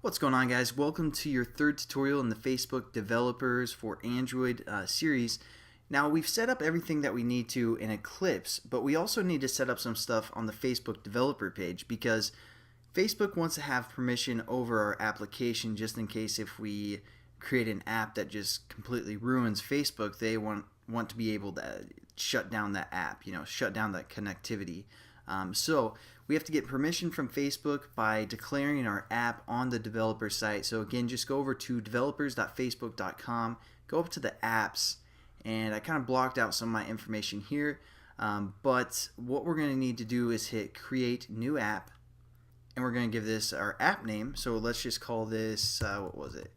What's going on, guys? Welcome to your third tutorial in the Facebook Developers for Android series. Now, we've set up everything that we need to in Eclipse, but we also need to set up some stuff on the Facebook developer page because Facebook wants to have permission over our application just in case if we create an app that just completely ruins Facebook, they want to be able to shut down that app, shut down that connectivity. So we have to get permission from Facebook by declaring our app on the developer site. So again, just go over to developers.facebook.com, go up to the apps, and I kind of blocked out some of my information here. But what we're going to need to do is hit create new app, and we're going to give this our app name. So let's just call this, what was it?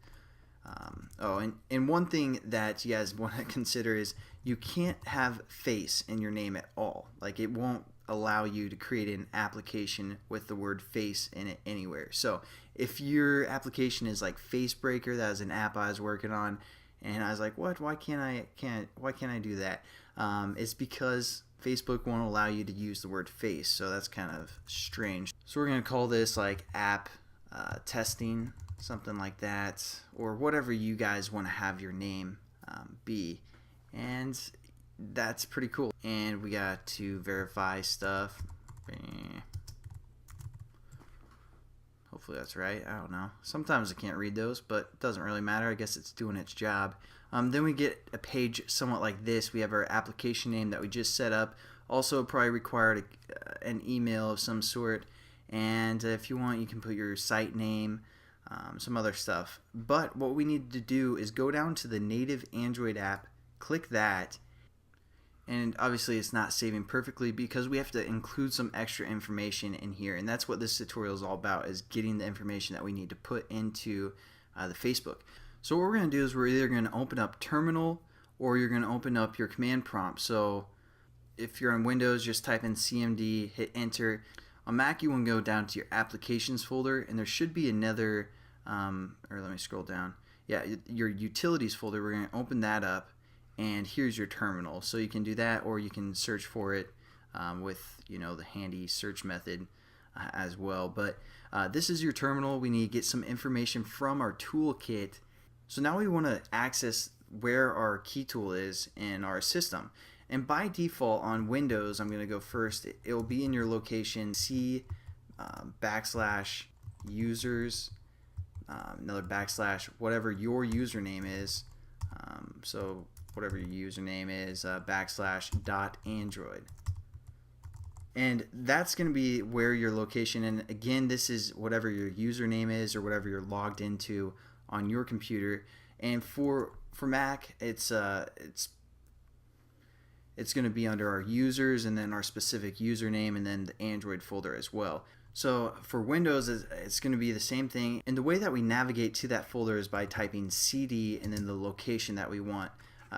And one thing that you guys want to consider is you can't have face in your name at all. Like, it won't allow you to create an application with the word face in it anywhere. So if your application is like Facebreaker, that was an app I was working on, and I was like, what? Why can't I do that? It's because Facebook won't allow you to use the word face, so that's kind of strange. So we're gonna call this like app testing, something like that, or whatever you guys want to have your name be, and that's pretty cool. And we got to verify stuff. Hopefully that's right. I don't know. Sometimes I can't read those, but it doesn't really matter. I guess it's doing its job. Then we get a page somewhat like this. We have our application name that we just set up. Also probably required an email of some sort. And if you want, you can put your site name, some other stuff. But what we need to do is go down to the native Android app, click that, and obviously it's not saving perfectly because we have to include some extra information in here, and that's what this tutorial is all about, is getting the information that we need to put into the Facebook. So what we're going to do is we're either going to open up Terminal or you're going to open up your command prompt. So if you're on Windows, just type in CMD, hit enter. On Mac, you want to go down to your applications folder, and there should be another, or let me scroll down. Yeah, your utilities folder. We're going to open that up, and here's your terminal. So you can do that, or you can search for it with the handy search method as well. But this is your terminal. We need to get some information from our toolkit. So now we want to access where our key tool is in our system. And by default on Windows, I'm going to go first. It will be in your location C / users, another / whatever your username is. So whatever your username is, /.android. And that's going to be where your location, and again, this is whatever your username is or whatever you're logged into on your computer. And for Mac, it's going to be under our users and then our specific username and then the Android folder as well. So for Windows, it's going to be the same thing. And the way that we navigate to that folder is by typing CD and then the location that we want.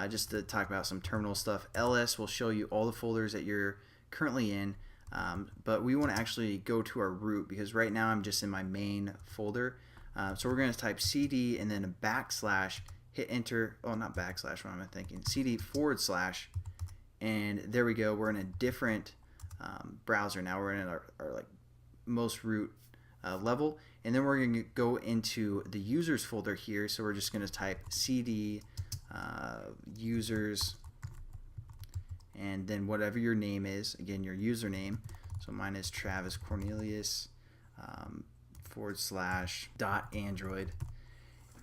Just to talk about some terminal stuff, LS will show you all the folders that you're currently in, but we want to actually go to our root because right now I'm just in my main folder. So we're going to type CD and then a /, hit enter. Oh, not /, what am I thinking? CD /, and there we go. We're in a different browser now. We're in our like most root level, and then we're going to go into the users folder here. So we're just going to type CD users, and then whatever your name is, again your username. So mine is Travis Cornelius /.android,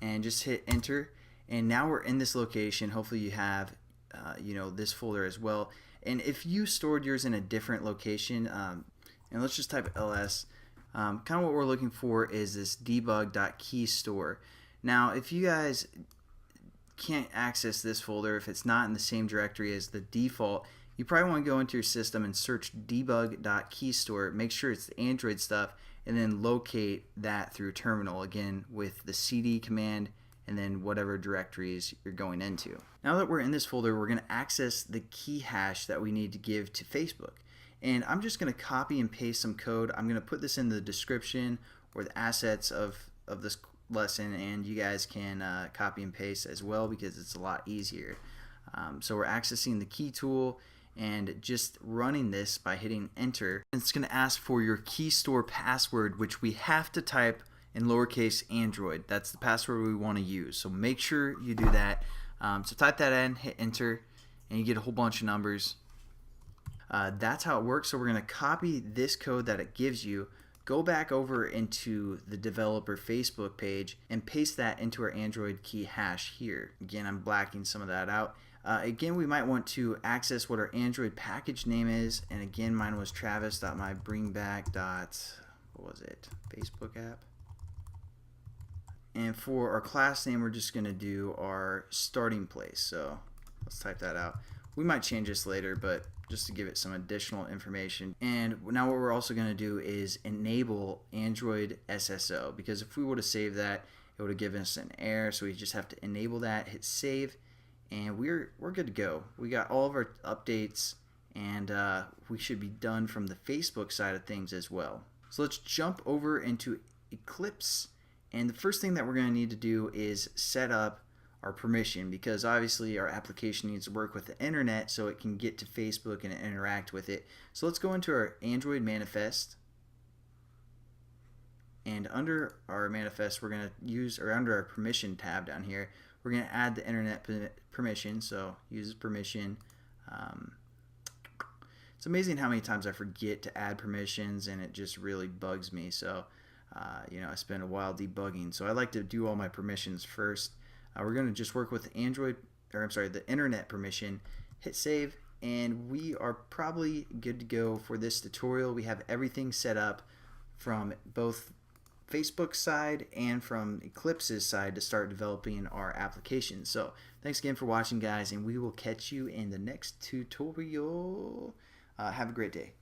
and just hit enter. And now we're in this location. Hopefully you have this folder as well. And if you stored yours in a different location, and let's just type ls, kind of what we're looking for is this debug.keystore. Now if you guys can't access this folder, if it's not in the same directory as the default, you probably want to go into your system and search debug.keystore, make sure it's the Android stuff, and then locate that through terminal, again with the cd command and then whatever directories you're going into. Now that we're in this folder, we're going to access the key hash that we need to give to Facebook. And I'm just going to copy and paste some code. I'm going to put this in the description or the assets of this lesson, and you guys can copy and paste as well because it's a lot easier. So we're accessing the key tool and just running this by hitting enter. It's going to ask for your key store password, which we have to type in lowercase Android. That's the password we want to use. So make sure you do that. So type that in, hit enter, and you get a whole bunch of numbers. That's how it works. So we're going to copy this code that it gives you, go back over into the developer Facebook page, and paste that into our Android key hash here. Again, I'm blacking some of that out. Again, we might want to access what our Android package name is, and again, mine was travis.mybringback. What was it? Facebook app. And for our class name, we're just going to do our starting place. So let's type that out. We might change this later, but just to give it some additional information. And now what we're also going to do is enable Android SSO, because if we would have saved that, it would have given us an error. So we just have to enable that, hit save, and we're good to go. We got all of our updates, and we should be done from the Facebook side of things as well. So let's jump over into Eclipse, and the first thing that we're going to need to do is set up our permission, because obviously our application needs to work with the internet so it can get to Facebook and interact with it. So let's go into our Android manifest, and under our manifest we're going to use, or under our permission tab down here, we're going to add the internet permission. So use permission. It's amazing how many times I forget to add permissions, and it just really bugs me. So I spend a while debugging, so I like to do all my permissions first. We're going to just work with the internet permission, hit save, and we are probably good to go for this tutorial. We have everything set up from both Facebook's side and from Eclipse's side to start developing our application. So thanks again for watching, guys, and we will catch you in the next tutorial. Have a great day.